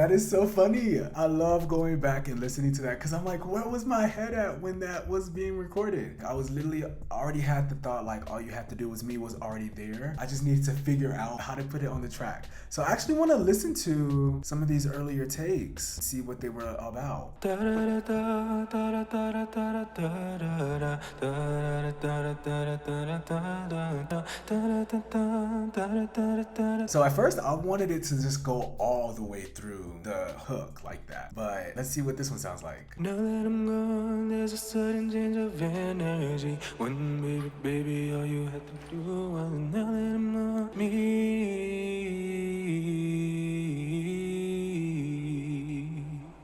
That is so funny. I love going back and listening to that because I'm like, where was my head at when that was being recorded? I was literally already had the thought like all you had to do was me was already there. I just needed to figure out how to put it on the track. So I actually want to listen to some of these earlier takes, see what they were about. So at first I wanted it to just go all the way through the hook like that, but let's see what this one sounds like. Now that I'm gone, there's a sudden change of energy. When baby, all you had to do was now that I'm not me.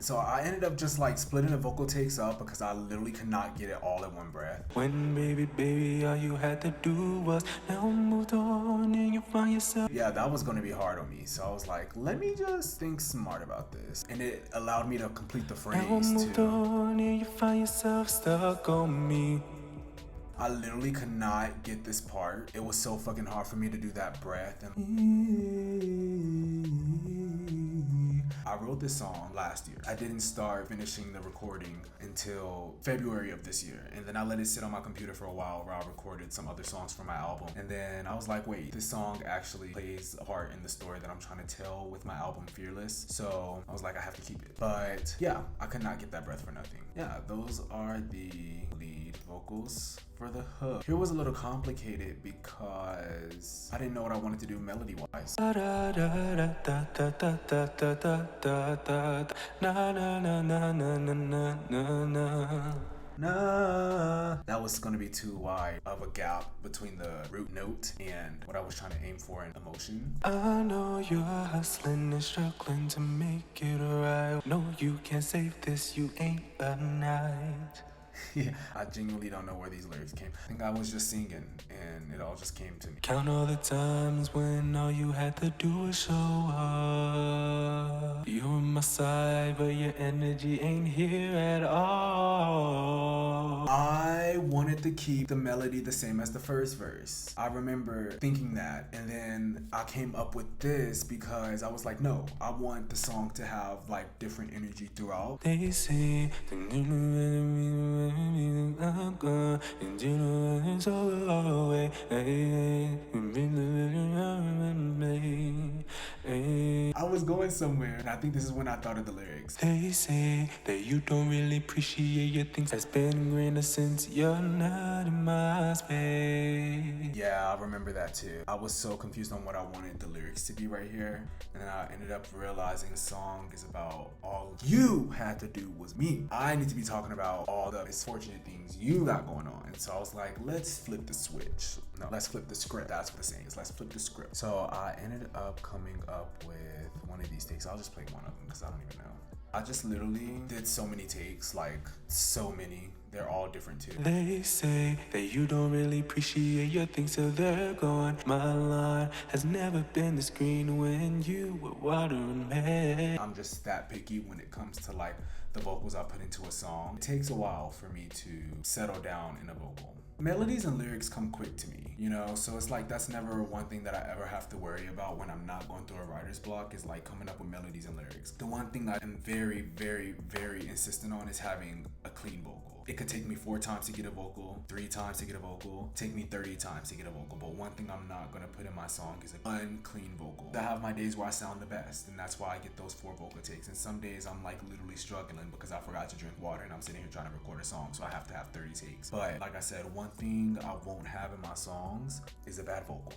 So I ended up just like splitting the vocal takes up because I literally could not get it all in one breath. When baby, all you had to do was now moved on and you find yourself. Yeah, that was gonna be hard on me. So I was like, let me just think smart about this. And it allowed me to complete the phrase Now moved too. on and you find yourself stuck on me. I literally could not get this part. It was so fucking hard for me to do that breath. And I wrote this song last year. I didn't start finishing the recording until February of this year. And then I let it sit on my computer for a while where I recorded some other songs for my album. And then I was like, wait, this song actually plays a part in the story that I'm trying to tell with my album Fearless. So I was like, I have to keep it. But yeah, I could not get that breath for nothing. Yeah, those are the lead vocals for the hook. Here was a little complicated because I didn't know what I wanted to do melody wise. Nah, that was gonna be too wide of a gap between the root note and what I was trying to aim for in emotion. I know you're hustling and struggling to make it right. No, you can't save this, you ain't a knight. Yeah, I genuinely don't know where these lyrics came. I think I was just singing and it all just came to me. Count all the times when all you had to do was show up. You're on my side, but your energy ain't here at all. I wanted to keep the melody the same as the first verse. I remember thinking that, and then I came up with this because I was like, no, I want the song to have like different energy throughout. They say I'm gone, and you know it's all away. I was going somewhere, and I think this is when I thought of the lyrics. They say that you don't really appreciate your things. That's been greener since you're not in my space. Yeah, I remember that too. I was so confused on what I wanted the lyrics to be right here, and then I ended up realizing the song is about all you had to do was me. I need to be talking about all the misfortunate things you got going on. And so I was like, let's flip the switch. No, let's flip the script. That's what the saying is. Let's flip the script. So I ended up coming up with one of these takes. I'll just play one of them because I don't even know. I just literally did so many takes, like so many. They're all different too. They say that you don't really appreciate your things till they're gone. My line has never been this green when you were watering me. I'm just that picky when it comes to like the vocals I put into a song. It takes a while for me to settle down in a vocal. Melodies and lyrics come quick to me, you know, so it's like that's never one thing that I ever have to worry about when I'm not going through a writer's block is like coming up with melodies and lyrics. The one thing I am very, very, very insistent on is having a clean vocal. It could take me 4 times to get a vocal, 3 times to get a vocal, take me 30 times to get a vocal, but one thing I'm not gonna put in my song is an unclean vocal. I have my days where I sound the best, and that's why I get those 4 vocal takes, and some days I'm like literally struggling because I forgot to drink water and I'm sitting here trying to record a song, so I have to have 30 takes. But like I said, one thing I won't have in my songs is a bad vocal.